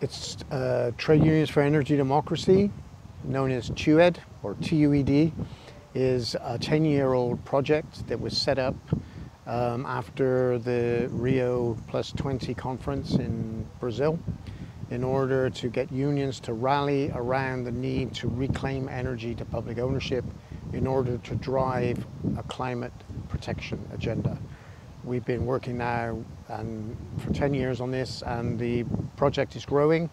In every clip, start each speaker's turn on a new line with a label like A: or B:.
A: It's Trade Unions for Energy Democracy, known as TUED or TUED, is a 10-year-old project that was set up after the Rio +20 conference in Brazil in order to get unions to rally around the need to reclaim energy to public ownership in order to drive a climate protection agenda. We've been working now for 10 years on this, and the project is growing.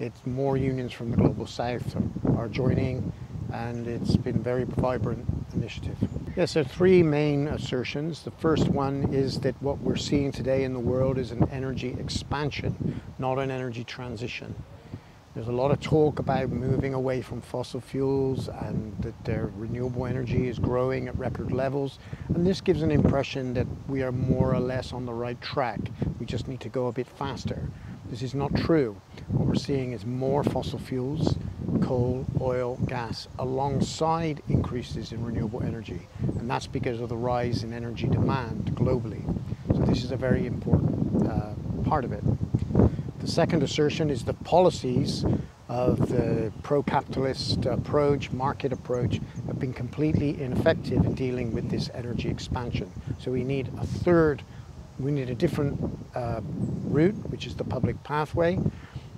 A: It's more unions from the Global South are joining, and it's been a very vibrant initiative. Yes, there are three main assertions. The first one is that what we're seeing today in the world is an energy expansion, not an energy transition. There's a lot of talk about moving away from fossil fuels and that their renewable energy is growing at record levels. And this gives an impression that we are more or less on the right track. We just need to go a bit faster. This is not true. What we're seeing is more fossil fuels, coal, oil, gas, alongside increases in renewable energy. And that's because of the rise in energy demand globally. So this is a very important part of it. The second assertion is the policies of the pro-capitalist approach, market approach, have been completely ineffective in dealing with this energy expansion. So we need a different route, which is the public pathway,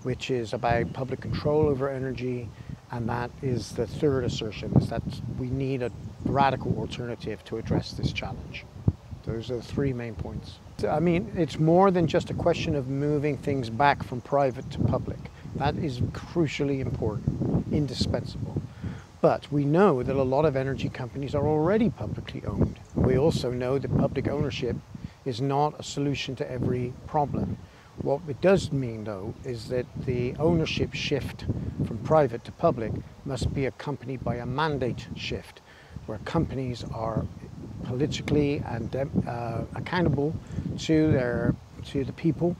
A: which is about public control over energy. And that is the third assertion, is that we need a radical alternative to address this challenge. Those are the three main points. I mean, it's more than just a question of moving things back from private to public. That is crucially important, indispensable. But we know that a lot of energy companies are already publicly owned. We also know that public ownership is not a solution to every problem. What it does mean, though, is that the ownership shift from private to public must be accompanied by a mandate shift, where companies are politically and accountable to the people,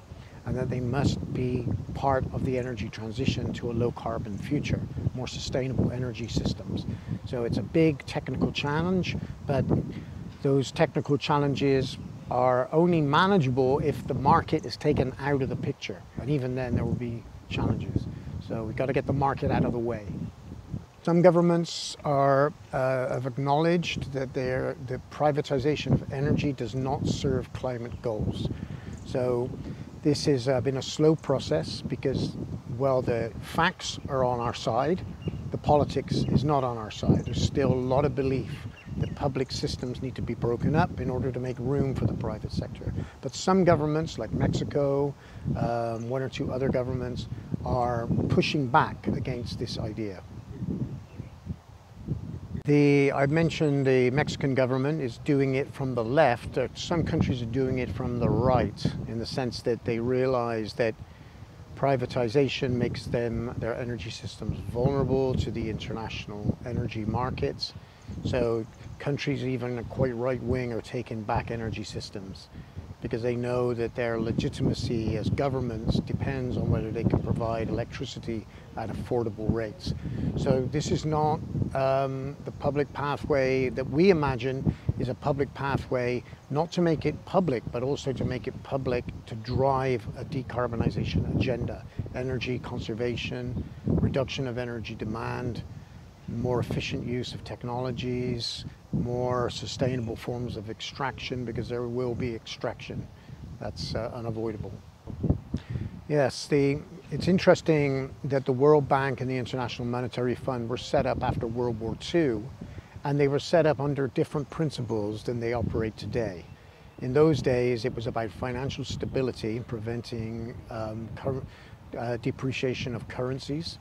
A: and that they must be part of the energy transition to a low carbon future, more sustainable energy systems. So it's a big technical challenge, but those technical challenges are only manageable if the market is taken out of the picture, and even then there will be challenges. So we've got to get the market out of the way. Some governments have acknowledged that the privatization of energy does not serve climate goals. So this has been a slow process because, while the facts are on our side, the politics is not on our side. There's still a lot of belief that public systems need to be broken up in order to make room for the private sector. But some governments, like Mexico, one or two other governments, are pushing back against this idea. I mentioned the Mexican government is doing it from the left. Some countries are doing it from the right, in the sense that they realize that privatization makes their energy systems vulnerable to the international energy markets. So countries, even quite right-wing, are taking back energy systems because they know that their legitimacy as governments depends on whether they can provide electricity at affordable rates. So this is not the public pathway that we imagine is a public pathway not to make it public, but also to make it public to drive a decarbonization agenda, energy conservation, reduction of energy demand, more efficient use of technologies, more sustainable forms of extraction, because there will be extraction. That's unavoidable. Yes, it's interesting that the World Bank and the International Monetary Fund were set up after World War II, and they were set up under different principles than they operate today. In those days, it was about financial stability, preventing depreciation of currencies.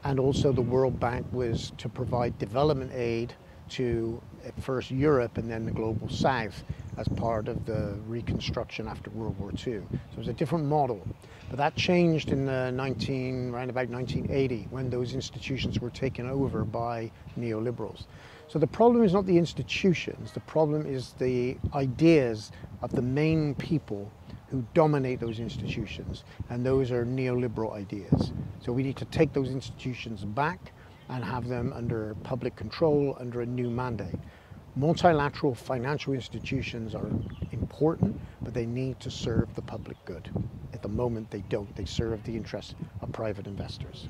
A: And also the World Bank was to provide development aid to, at first, Europe and then the Global South as part of the reconstruction after World War II. So it was a different model. But that changed in around about 1980, when those institutions were taken over by neoliberals. So the problem is not the institutions, the problem is the ideas of the main people who dominate those institutions, and those are neoliberal ideas. So we need to take those institutions back and have them under public control, under a new mandate. Multilateral financial institutions are important, but they need to serve the public good. at the moment they don't. They serve the interests of private investors.